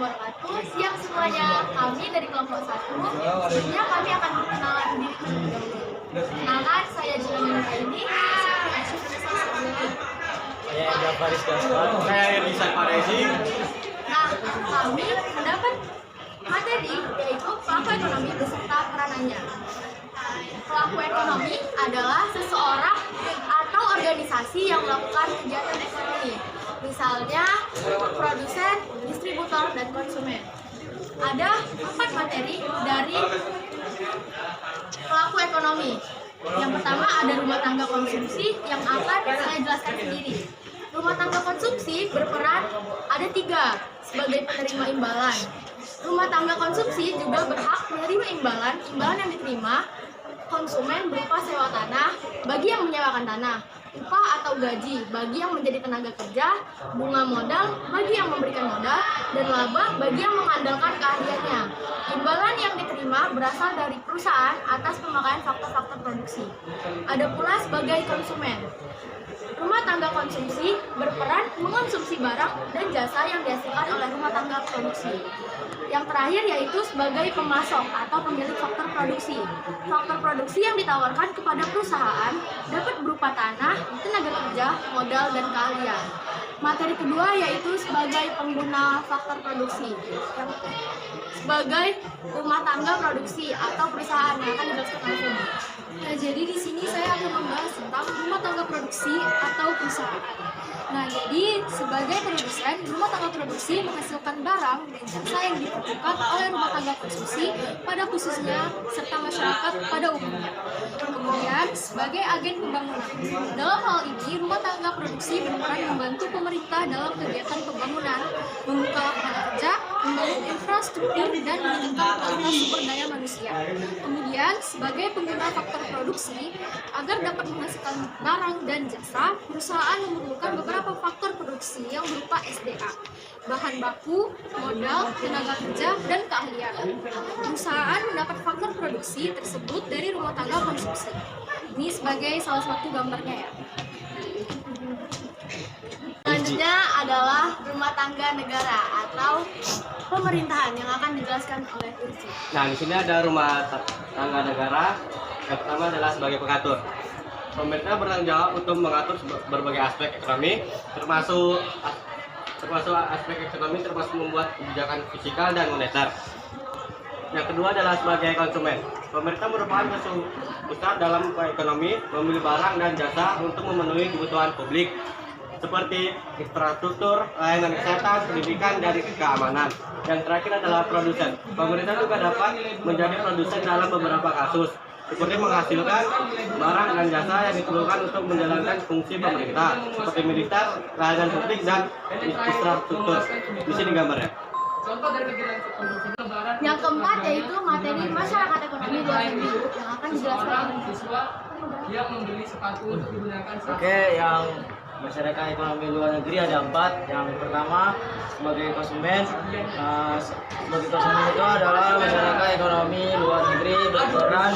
wabarakatuh. Siang semuanya, kami dari kelompok 1. Sebelumnya kami akan perkenalan diri terlebih dahulu. Perkenalkan, saya Juliana ini. Saya Jafaris Gaspar. Saya Elisa Parezi. Nah, kami mendapat materi yaitu pelaku ekonomi beserta peranannya. Pelaku ekonomi adalah seseorang atau organisasi yang melakukan kegiatan ekonomi, misalnya produsen, distributor, dan konsumen. Ada 4 materi dari pelaku ekonomi. Yang pertama ada rumah tangga konsumsi yang akan saya jelaskan sendiri. Rumah tangga konsumsi berperan ada 3 sebagai penerima imbalan. Rumah tangga konsumsi juga berhak menerima imbalan yang diterima konsumen berupa sewa tanah bagi yang menyewakan tanah, upah atau gaji bagi yang menjadi tenaga kerja, bunga modal bagi yang memberikan modal, dan laba bagi yang mengandalkan keahliannya. Imbalan yang diterima berasal dari perusahaan atas pemakaian faktor-faktor produksi. Ada pula sebagai konsumen. Rumah tangga konsumsi berperan mengonsumsi barang dan jasa yang dihasilkan oleh rumah tangga produksi. Yang terakhir yaitu sebagai pemasok atau pemilik faktor produksi. Faktor produksi yang ditawarkan kepada perusahaan dapat berupa tanah, tenaga kerja, modal, dan keahlian. Materi kedua yaitu sebagai pengguna faktor produksi. Sebagai rumah tangga produksi atau perusahaan yang akan dijelaskan oleh Feby. Nah, jadi di sini saya akan membahas tentang rumah tangga produksi atau perusahaan. Nah, jadi sebagai produsen, rumah tangga produksi menghasilkan barang dan jasa yang dibutuhkan oleh rumah tangga konsumsi pada khususnya serta masyarakat pada umumnya. Kemudian, sebagai agen pembangunan. Dalam hal ini, rumah tangga produksi berperan membantu pemerintah dalam kegiatan pembangunan, membuka lapangan kerja, membangun infrastruktur, dan meningkatkan kualitas sumber daya manusia. Kemudian, sebagai pengguna faktor produksi, agar dapat menghasilkan barang dan jasa, perusahaan memerlukan beberapa faktor produksi yang berupa SDA, bahan baku, modal, tenaga kerja, dan keahlian. Perusahaan mendapat faktor produksi tersebut dari rumah tangga konsumsi. Ini sebagai salah satu gambarnya ya. Selanjutnya adalah rumah tangga negara atau pemerintahan yang akan dijelaskan oleh Irsi. Nah, di sini ada rumah tangga negara. Yang pertama adalah sebagai pengatur. Pemerintah bertanggung jawab untuk mengatur berbagai aspek ekonomi, termasuk aspek ekonomi termasuk membuat kebijakan fiskal dan moneter. Yang kedua adalah sebagai konsumen. Pemerintah merupakan musuh besar dalam ekonomi, memilih barang dan jasa untuk memenuhi kebutuhan publik seperti infrastruktur, layanan kesehatan, pendidikan, dan keamanan. Yang terakhir adalah produsen. Pemerintah juga dapat menjadi produsen dalam beberapa kasus, seperti menghasilkan barang dan jasa yang diperlukan untuk menjalankan fungsi pemerintah, seperti militer, layanan publik, dan infrastruktur. Di sini gambarnya. Yang keempat yaitu materi masyarakat ekonomi luar negeri yang akan dijelaskan oleh siswa. Oke, yang masyarakat ekonomi luar negeri ada 4. Yang pertama sebagai konsumen. Sebagai konsumen itu adalah masyarakat ekonomi luar negeri berperan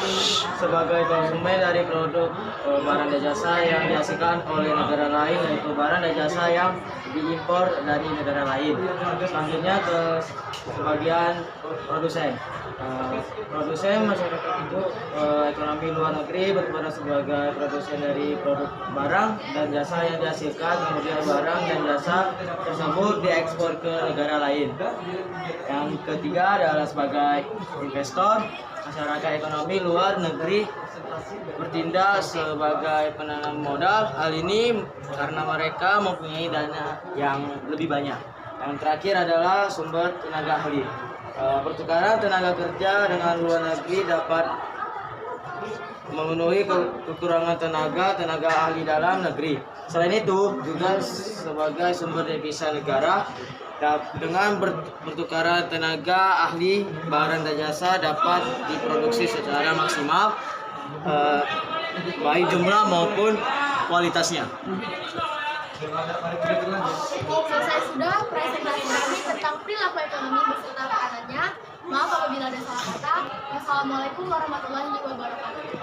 sebagai konsumen dari produk barang dan jasa yang dihasilkan oleh negara lain, yaitu barang dan jasa yang diimpor dari negara lain. Selanjutnya ke sebagian produsen. Produsen masyarakat itu ekonomi luar negeri berperan sebagai produsen dari produk barang dan jasa yang dihasilkan, kemudian barang dan jasa tersebut diekspor ke negara lain. Yang ketiga adalah sebagai investor. Masyarakat ekonomi luar negeri bertindak sebagai penanam modal. Hal ini karena mereka mempunyai dana yang lebih banyak. Yang terakhir adalah sumber tenaga ahli. Pertukaran tenaga kerja dengan luar negeri dapat memenuhi kekurangan tenaga ahli dalam negeri. Selain itu, juga sebagai sumber devisa negara, dengan pertukaran tenaga ahli, barang dan jasa dapat diproduksi secara maksimal, baik jumlah maupun kualitasnya. Selesai sudah presentasi kami tentang perilaku ekonomi beserta peranannya. Maaf apabila ada salah kata. Wassalamualaikum warahmatullahi wabarakatuh.